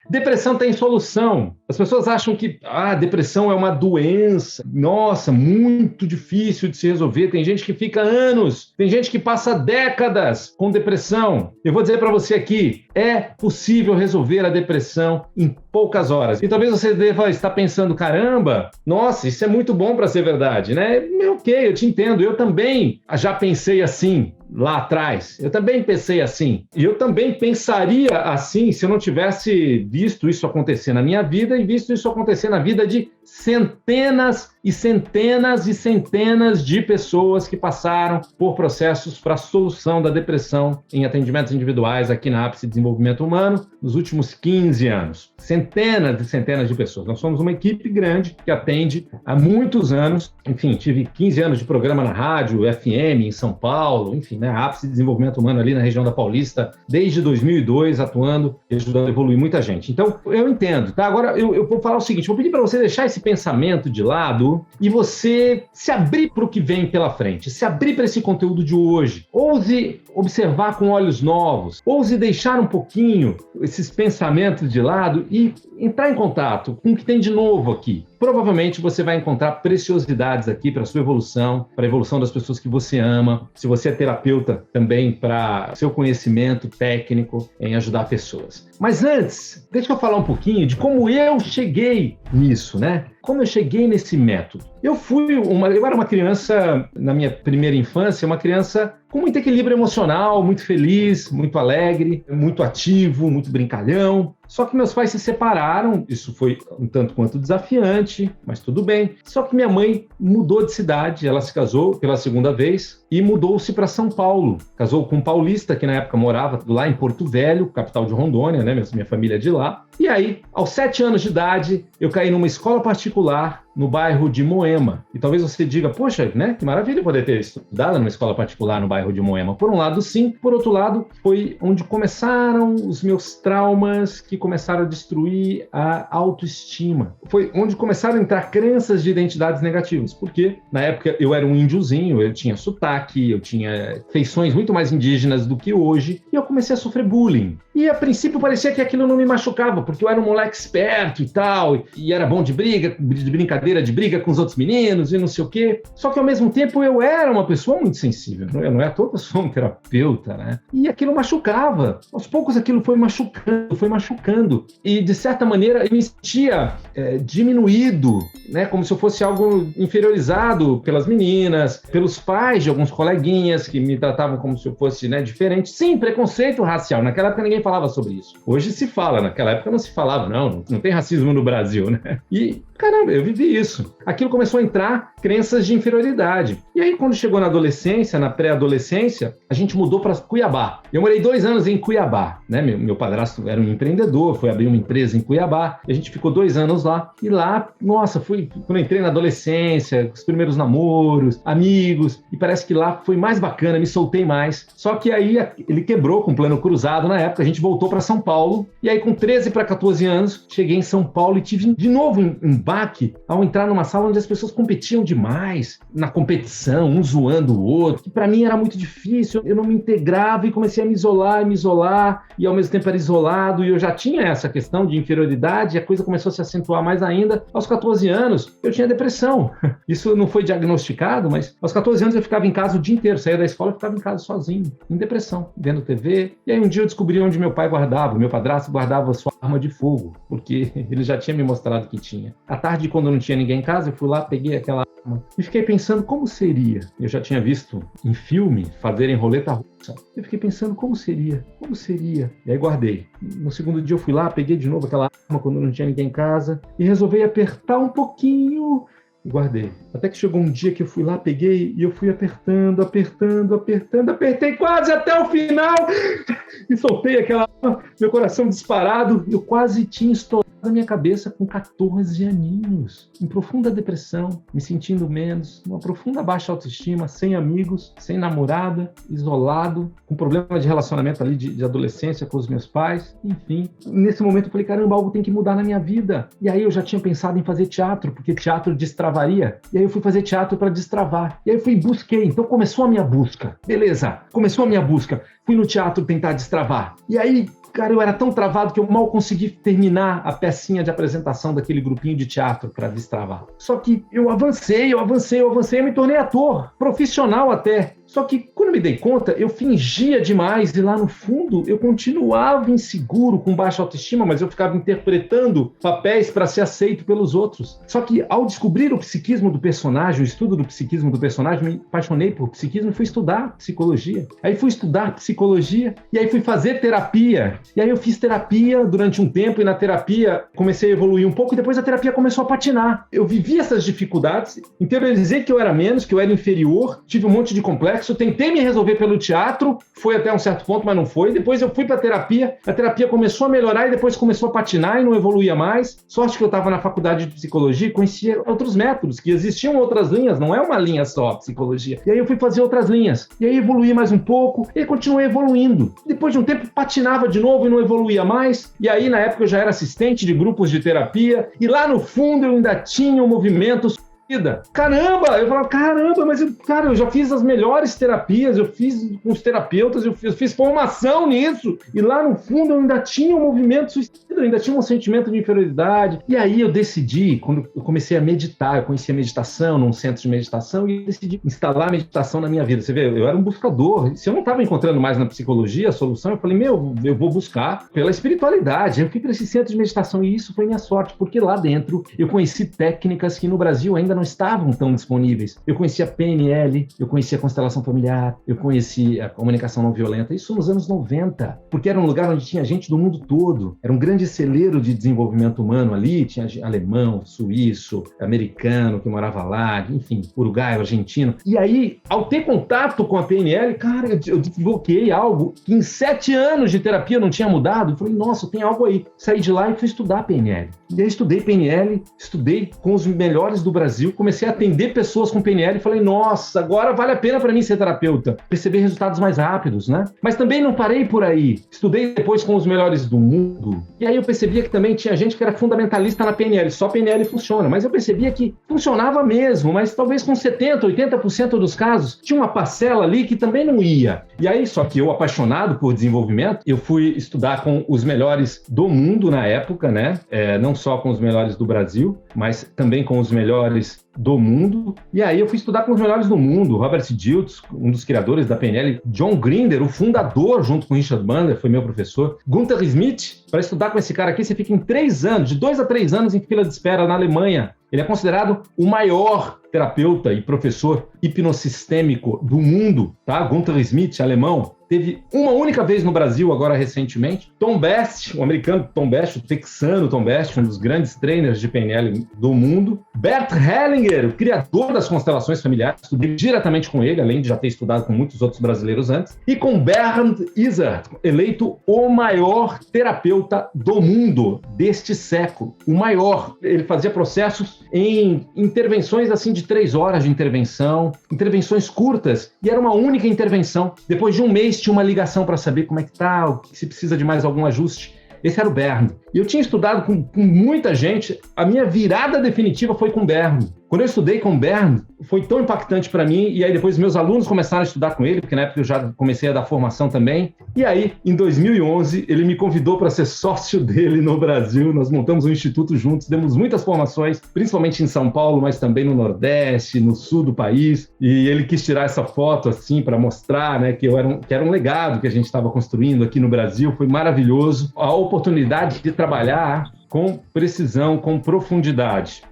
Depressão tem solução. As pessoas acham que depressão é uma doença, nossa, muito difícil de se resolver. Tem gente que fica anos, tem gente que passa décadas com depressão. Eu vou dizer para você aqui, é possível resolver a depressão em poucas horas. E talvez você deva estar pensando, caramba, nossa, isso é muito bom para ser verdade, né? Ok, eu te entendo, eu também já pensei assim lá atrás. Eu também pensei assim. E eu também pensaria assim se eu não tivesse visto isso acontecer na minha vida e visto isso acontecer na vida de centenas e centenas e centenas de pessoas que passaram por processos para a solução da depressão em atendimentos individuais aqui na Ápice Desenvolvimento Humano nos últimos 15 anos. Centenas e centenas de pessoas. Nós somos uma equipe grande que atende há muitos anos. Enfim, tive 15 anos de programa na rádio, FM, em São Paulo, enfim, né? Ápice Desenvolvimento Humano ali na região da Paulista, desde 2002, atuando e ajudando a evoluir muita gente. Então, eu entendo, tá? Agora, eu vou falar o seguinte, vou pedir para você deixar esse pensamento de lado e você se abrir para o que vem pela frente, se abrir para esse conteúdo de hoje. Ouse observar com olhos novos, ouse deixar um pouquinho esses pensamentos de lado e entrar em contato com o que tem de novo aqui. Provavelmente você vai encontrar preciosidades aqui para a sua evolução, para a evolução das pessoas que você ama. Se você é terapeuta, também para seu conhecimento técnico em ajudar pessoas. Mas antes, deixa eu falar um pouquinho de como eu cheguei nisso, né? Como eu cheguei nesse método. Eu era uma criança, na minha primeira infância, uma criança com muito equilíbrio emocional, muito feliz, muito alegre, muito ativo, muito brincalhão. Só que meus pais se separaram, isso foi um tanto quanto desafiante, mas tudo bem. Só que minha mãe mudou de cidade, ela se casou pela segunda vez e mudou-se para São Paulo. Casou com um paulista que na época morava lá em Porto Velho, capital de Rondônia, né? Minha família é de lá. E aí, aos 7 anos de idade, eu caí numa escola particular no bairro de Moema. E talvez você diga, poxa, né? Que maravilha poder ter estudado numa escola particular no bairro de Moema. Por um lado, sim. Por outro lado, foi onde começaram os meus traumas que começaram a destruir a autoestima. Foi onde começaram a entrar crenças de identidades negativas. Porque, na época, eu era um índiozinho, eu tinha sotaque, eu tinha feições muito mais indígenas do que hoje. E eu comecei a sofrer bullying. E, a princípio, parecia que aquilo não me machucava, porque eu era um moleque esperto e tal, e era bom de briga, de brincadeira, de briga com os outros meninos e não sei o quê. Só que, ao mesmo tempo, eu era uma pessoa muito sensível. Não é à toa que eu sou um terapeuta, né? E aquilo machucava. Aos poucos, aquilo foi machucando. E, de certa maneira, eu me sentia diminuído, né? Como se eu fosse algo inferiorizado pelas meninas, pelos pais de alguns coleguinhas que me tratavam como se eu fosse, né, diferente. Sim, preconceito racial. Naquela época, ninguém falava sobre isso. Hoje se fala, naquela época não se falava, não tem racismo no Brasil, né? E, caramba, eu vivi isso. Aquilo começou a entrar crenças de inferioridade. E aí, quando chegou na adolescência, na pré-adolescência, a gente mudou para Cuiabá. Eu morei 2 anos em Cuiabá, né? Meu padrasto era um empreendedor, foi abrir uma empresa em Cuiabá. A gente ficou 2 anos lá. E lá, nossa, quando eu entrei na adolescência, os primeiros namoros, amigos, e parece que lá foi mais bacana, me soltei mais. Só que aí ele quebrou com o plano cruzado na época, a gente voltou para São Paulo. E aí, com 13 para 14 anos, cheguei em São Paulo e tive de novo um baque ao entrar numa sala onde as pessoas competiam demais, na competição, um zoando o outro, que para mim era muito difícil, eu não me integrava e comecei a me isolar, e ao mesmo tempo era isolado, e eu já tinha essa questão de inferioridade, e a coisa começou a se acentuar mais ainda. Aos 14 anos, eu tinha depressão. Isso não foi diagnosticado, mas aos 14 anos eu ficava em casa o dia inteiro, saía da escola e ficava em casa sozinho, em depressão, vendo TV. E aí um dia eu descobri onde meu pai guardava, meu padrasto guardava sua arma de fogo, porque ele já tinha me mostrado que tinha. À tarde, quando não tinha ninguém em casa, eu fui lá, peguei aquela arma e fiquei pensando como seria. Eu já tinha visto em filme fazerem roleta russa. Eu fiquei pensando como seria. E aí guardei. No segundo dia eu fui lá, peguei de novo aquela arma quando não tinha ninguém em casa e resolvi apertar um pouquinho e guardei. Até que chegou um dia que eu fui lá, peguei e eu fui apertando, apertei quase até o final e soltei aquela arma, meu coração disparado, eu quase tinha estourado da minha cabeça com 14 aninhos, em profunda depressão, me sentindo menos, uma profunda baixa autoestima, sem amigos, sem namorada, isolado, com problema de relacionamento ali de adolescência com os meus pais, enfim. Nesse momento eu falei, caramba, algo tem que mudar na minha vida. E aí eu já tinha pensado em fazer teatro, porque teatro destravaria. E aí eu fui fazer teatro para destravar. E aí eu fui e busquei. Então começou a minha busca. Beleza, começou a minha busca. Fui no teatro tentar destravar. E aí, cara, eu era tão travado que eu mal consegui terminar a pecinha de apresentação daquele grupinho de teatro para destravar. Só que eu avancei, eu me tornei ator, profissional até. Só que quando eu me dei conta, eu fingia demais e lá no fundo eu continuava inseguro, com baixa autoestima, mas eu ficava interpretando papéis para ser aceito pelos outros. Só que ao descobrir o psiquismo do personagem, o estudo do psiquismo do personagem, me apaixonei por psiquismo e fui estudar psicologia. Aí fui estudar psicologia e aí fui fazer terapia. E aí eu fiz terapia durante um tempo e na terapia comecei a evoluir um pouco e depois a terapia começou a patinar. Eu vivi essas dificuldades, interiorizei que eu era menos, que eu era inferior, tive um monte de complexo. Eu tentei me resolver pelo teatro, foi até um certo ponto, mas não foi. Depois eu fui para a terapia começou a melhorar e depois começou a patinar e não evoluía mais. Sorte que eu estava na faculdade de psicologia e conhecia outros métodos, que existiam outras linhas, não é uma linha só, psicologia. E aí eu fui fazer outras linhas. E aí evoluí mais um pouco e continuei evoluindo. Depois de um tempo patinava de novo e não evoluía mais. E aí na época eu já era assistente de grupos de terapia e lá no fundo eu ainda tinha um movimento. Caramba, eu falava, caramba, mas eu já fiz as melhores terapias, eu fiz com os terapeutas, eu fiz formação nisso, e lá no fundo eu ainda tinha um movimento suicida, eu ainda tinha um sentimento de inferioridade. E aí eu decidi, quando eu comecei a meditar, eu conheci a meditação num centro de meditação e decidi instalar a meditação na minha vida. Você vê, eu era um buscador, se eu não estava encontrando mais na psicologia a solução, eu falei, eu vou buscar pela espiritualidade. Eu fui para esse centro de meditação e isso foi minha sorte, porque lá dentro eu conheci técnicas que no Brasil ainda não estavam tão disponíveis. Eu conhecia PNL, eu conhecia a constelação familiar, eu conhecia a comunicação não violenta, isso nos anos 90, porque era um lugar onde tinha gente do mundo todo, era um grande celeiro de desenvolvimento humano ali, tinha alemão, suíço, americano que morava lá, enfim, uruguaio, argentino. E aí, ao ter contato com a PNL, cara, eu desbloqueei algo que em 7 anos de terapia não tinha mudado. Eu falei, nossa, tem algo aí. Saí de lá e fui estudar PNL. E aí estudei PNL, estudei com os melhores do Brasil, comecei a atender pessoas com PNL e falei, nossa, agora vale a pena para mim ser terapeuta. Perceber resultados mais rápidos, né? Mas também não parei por aí. Estudei depois com os melhores do mundo. E aí eu percebia que também tinha gente que era fundamentalista na PNL. Só PNL funciona. Mas eu percebia que funcionava mesmo, mas talvez com 70%, 80% dos casos tinha uma parcela ali que também não ia. E aí, só que eu, apaixonado por desenvolvimento, eu fui estudar com os melhores do mundo na época, né? Não só com os melhores do Brasil, mas também com os melhores do mundo. E aí eu fui estudar com os melhores do mundo, Robert Dilts, um dos criadores da PNL, John Grinder, o fundador, junto com Richard Bandler, foi meu professor, Gunther Smith. Para estudar com esse cara aqui, você fica em 3 anos, de 2 a 3 anos em fila de espera na Alemanha. Ele é considerado o maior terapeuta e professor hipnossistêmico do mundo, tá? Gunther Smith, alemão. Teve uma única vez no Brasil, agora recentemente. Tom Best, o americano Tom Best, o texano Tom Best, um dos grandes trainers de PNL do mundo. Bert Hellinger, o criador das constelações familiares. Estudei diretamente com ele, além de já ter estudado com muitos outros brasileiros antes. E com Bernd Izzard, eleito o maior terapeuta do mundo deste século. O maior. Ele fazia processos em intervenções assim de 3 horas de intervenção, intervenções curtas, e era uma única intervenção. Depois de um mês tinha uma ligação para saber como é que tá, se precisa de mais algum ajuste. Esse era o Bernd. E eu tinha estudado com muita gente, a minha virada definitiva foi com o Bernd. Quando eu estudei com o Bernd, foi tão impactante para mim, e aí depois meus alunos começaram a estudar com ele, porque na época eu já comecei a dar formação também. E aí, em 2011, ele me convidou para ser sócio dele no Brasil. Nós montamos um instituto juntos, demos muitas formações, principalmente em São Paulo, mas também no Nordeste, no sul do país. E ele quis tirar essa foto assim para mostrar, né, que era um legado que a gente estava construindo aqui no Brasil. Foi maravilhoso. A oportunidade de trabalhar com precisão, com profundidade.